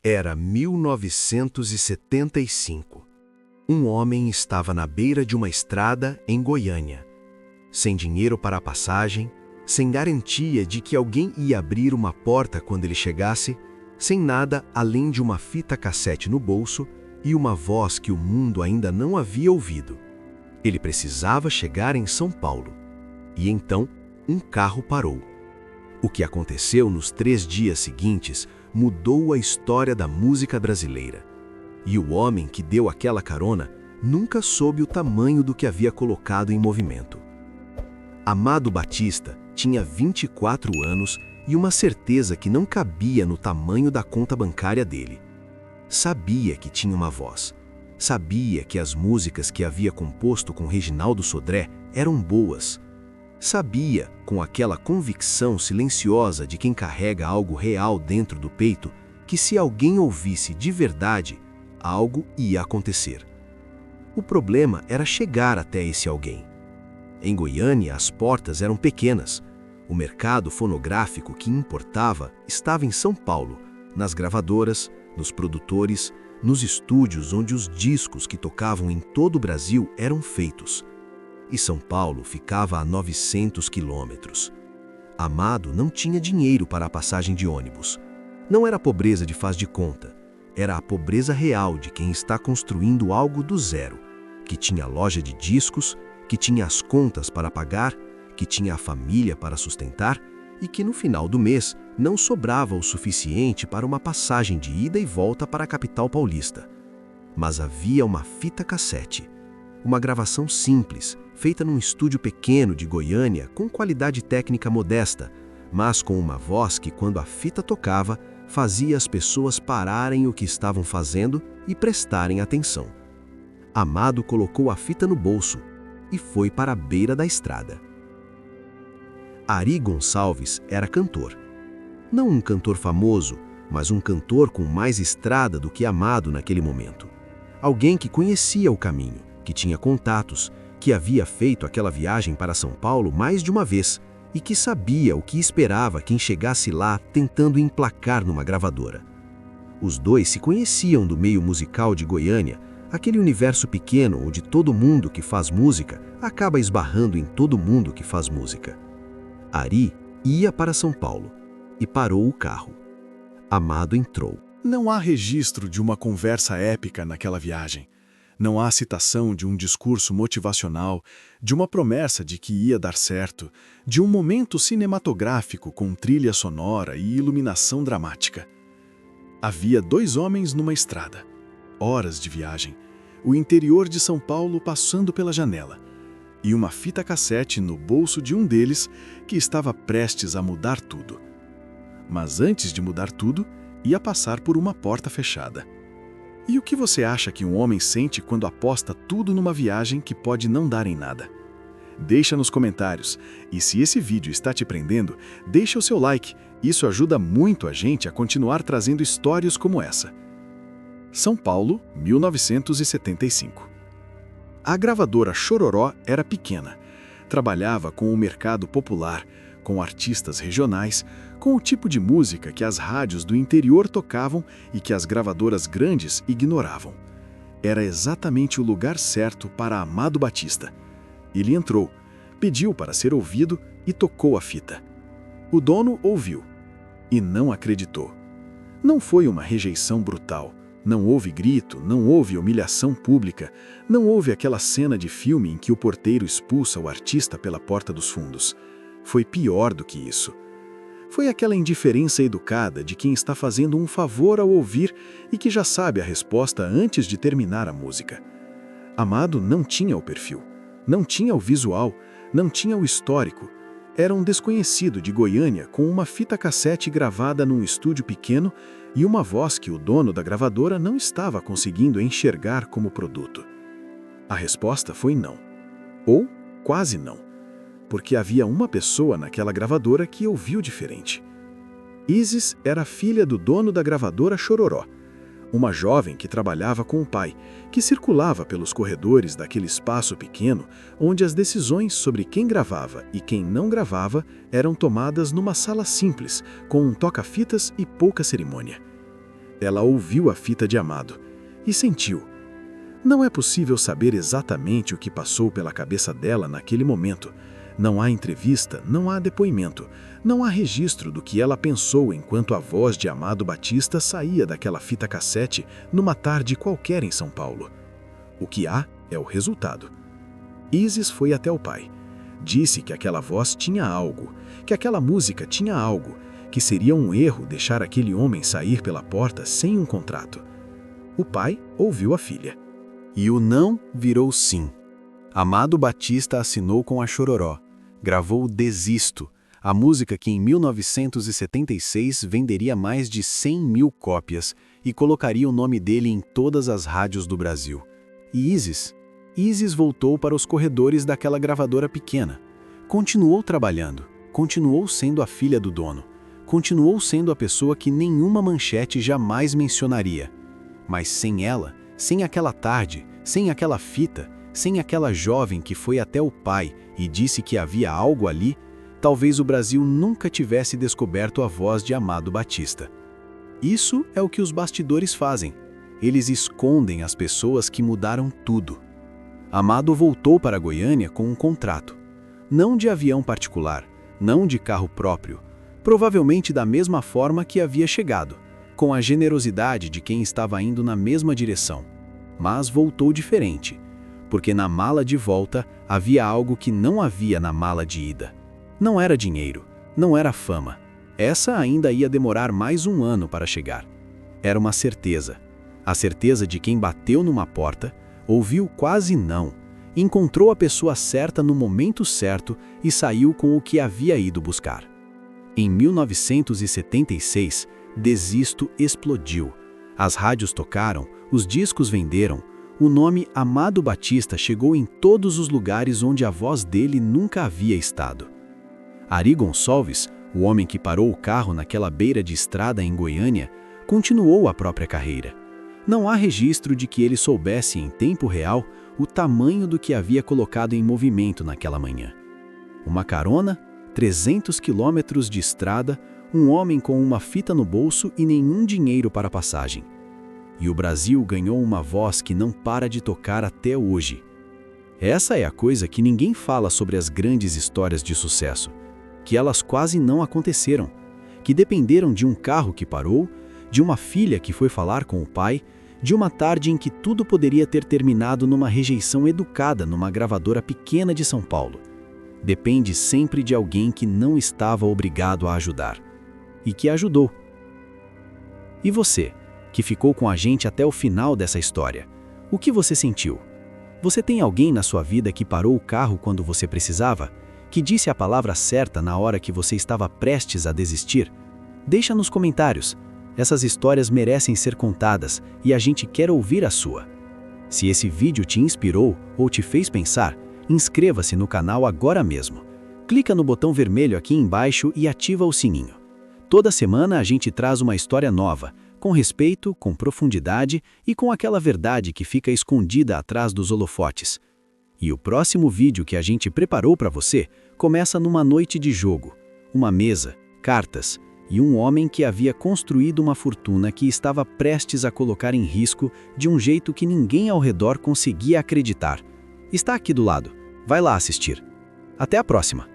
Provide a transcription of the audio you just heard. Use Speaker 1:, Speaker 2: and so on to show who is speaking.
Speaker 1: Era 1975. Um homem estava na beira de uma estrada em Goiânia, sem dinheiro para a passagem, sem garantia de que alguém ia abrir uma porta quando ele chegasse, sem nada além de uma fita cassete no bolso e uma voz que o mundo ainda não havia ouvido. Ele precisava chegar em São Paulo. E então, um carro parou. O que aconteceu nos 3 dias seguintes mudou a história da música brasileira. E o homem que deu aquela carona nunca soube o tamanho do que havia colocado em movimento. Amado Batista tinha 24 anos e uma certeza que não cabia no tamanho da conta bancária dele. Sabia que tinha uma voz. Sabia que as músicas que havia composto com Reginaldo Sodré eram boas. Sabia, com aquela convicção silenciosa de quem carrega algo real dentro do peito, que se alguém ouvisse de verdade, algo ia acontecer. O problema era chegar até esse alguém. Em Goiânia, as portas eram pequenas. O mercado fonográfico que importava estava em São Paulo, nas gravadoras, nos produtores, nos estúdios onde os discos que tocavam em todo o Brasil eram feitos. E São Paulo ficava a 900 quilômetros. Amado não tinha dinheiro para a passagem de ônibus. Não era a pobreza de faz de conta. Era a pobreza real de quem está construindo algo do zero, que tinha loja de discos, que tinha as contas para pagar, que tinha a família para sustentar e que no final do mês não sobrava o suficiente para uma passagem de ida e volta para a capital paulista. Mas havia uma fita cassete, uma gravação simples, feita num estúdio pequeno de Goiânia com qualidade técnica modesta, mas com uma voz que, quando a fita tocava, fazia as pessoas pararem o que estavam fazendo e prestarem atenção. Amado colocou a fita no bolso e foi para a beira da estrada. Ari Gonçalves era cantor. Não um cantor famoso, mas um cantor com mais estrada do que Amado naquele momento. Alguém que conhecia o caminho, que tinha contatos, que havia feito aquela viagem para São Paulo mais de uma vez e que sabia o que esperava quem chegasse lá tentando emplacar numa gravadora. Os dois se conheciam do meio musical de Goiânia, aquele universo pequeno onde todo mundo que faz música acaba esbarrando em todo mundo que faz música. Ari ia para São Paulo e parou o carro. Amado entrou.
Speaker 2: Não há registro de uma conversa épica naquela viagem. Não há citação de um discurso motivacional, de uma promessa de que ia dar certo, de um momento cinematográfico com trilha sonora e iluminação dramática. Havia 2 homens numa estrada. Horas de viagem. O interior de São Paulo passando pela janela. E uma fita cassete no bolso de um deles que estava prestes a mudar tudo. Mas antes de mudar tudo, ia passar por uma porta fechada. E o que você acha que um homem sente quando aposta tudo numa viagem que pode não dar em nada? Deixa nos comentários. E se esse vídeo está te prendendo, deixa o seu like. Isso ajuda muito a gente a continuar trazendo histórias como essa. São Paulo, 1975. A gravadora Chororó era pequena. Trabalhava com o mercado popular, com artistas regionais, com o tipo de música que as rádios do interior tocavam e que as gravadoras grandes ignoravam. Era exatamente o lugar certo para Amado Batista. Ele entrou, pediu para ser ouvido e tocou a fita. O dono ouviu e não acreditou. Não foi uma rejeição brutal. Não houve grito, não houve humilhação pública, não houve aquela cena de filme em que o porteiro expulsa o artista pela porta dos fundos. Foi pior do que isso. Foi aquela indiferença educada de quem está fazendo um favor ao ouvir e que já sabe a resposta antes de terminar a música. Amado não tinha o perfil, não tinha o visual, não tinha o histórico. Era um desconhecido de Goiânia com uma fita cassete gravada num estúdio pequeno e uma voz que o dono da gravadora não estava conseguindo enxergar como produto. A resposta foi não. Ou quase não. Porque havia uma pessoa naquela gravadora que ouviu diferente. Isis era filha do dono da gravadora Chororó. Uma jovem que trabalhava com o pai, que circulava pelos corredores daquele espaço pequeno onde as decisões sobre quem gravava e quem não gravava eram tomadas numa sala simples, com um toca-fitas e pouca cerimônia. Ela ouviu a fita de Amado e sentiu. Não é possível saber exatamente o que passou pela cabeça dela naquele momento. Não há entrevista, não há depoimento, não há registro do que ela pensou enquanto a voz de Amado Batista saía daquela fita cassete numa tarde qualquer em São Paulo. O que há é o resultado. Isis foi até o pai. Disse que aquela voz tinha algo, que aquela música tinha algo, que seria um erro deixar aquele homem sair pela porta sem um contrato. O pai ouviu a filha.
Speaker 1: E o não virou sim. Amado Batista assinou com a Chororó, gravou Desisto, a música que em 1976 venderia mais de 100.000 cópias e colocaria o nome dele em todas as rádios do Brasil. E Isis voltou para os corredores daquela gravadora pequena. Continuou trabalhando, continuou sendo a filha do dono, continuou sendo a pessoa que nenhuma manchete jamais mencionaria. Mas sem ela, sem aquela tarde, sem aquela fita, sem aquela jovem que foi até o pai e disse que havia algo ali, talvez o Brasil nunca tivesse descoberto a voz de Amado Batista. Isso é o que os bastidores fazem. Eles escondem as pessoas que mudaram tudo. Amado voltou para Goiânia com um contrato. Não de avião particular, não de carro próprio, provavelmente da mesma forma que havia chegado, com a generosidade de quem estava indo na mesma direção. Mas voltou diferente, porque na mala de volta havia algo que não havia na mala de ida. Não era dinheiro, não era fama. Essa ainda ia demorar mais um ano para chegar. Era uma certeza. A certeza de quem bateu numa porta, ouviu quase não, encontrou a pessoa certa no momento certo e saiu com o que havia ido buscar. Em 1976, Desisto explodiu. As rádios tocaram, os discos venderam, o nome Amado Batista chegou em todos os lugares onde a voz dele nunca havia estado. Ari Gonçalves, o homem que parou o carro naquela beira de estrada em Goiânia, continuou a própria carreira. Não há registro de que ele soubesse em tempo real o tamanho do que havia colocado em movimento naquela manhã. Uma carona, 300 quilômetros de estrada, um homem com uma fita no bolso e nenhum dinheiro para passagem. E o Brasil ganhou uma voz que não para de tocar até hoje. Essa é a coisa que ninguém fala sobre as grandes histórias de sucesso, que elas quase não aconteceram, que dependeram de um carro que parou, de uma filha que foi falar com o pai, de uma tarde em que tudo poderia ter terminado numa rejeição educada numa gravadora pequena de São Paulo. Depende sempre de alguém que não estava obrigado a ajudar. E que ajudou. E você, que ficou com a gente até o final dessa história, o que você sentiu? Você tem alguém na sua vida que parou o carro quando você precisava? Que disse a palavra certa na hora que você estava prestes a desistir? Deixa nos comentários. Essas histórias merecem ser contadas e a gente quer ouvir a sua. Se esse vídeo te inspirou ou te fez pensar, inscreva-se no canal agora mesmo. Clica no botão vermelho aqui embaixo e ativa o sininho. Toda semana a gente traz uma história nova, com respeito, com profundidade e com aquela verdade que fica escondida atrás dos holofotes. E o próximo vídeo que a gente preparou para você começa numa noite de jogo, uma mesa, cartas e um homem que havia construído uma fortuna que estava prestes a colocar em risco de um jeito que ninguém ao redor conseguia acreditar. Está aqui do lado. Vai lá assistir. Até a próxima!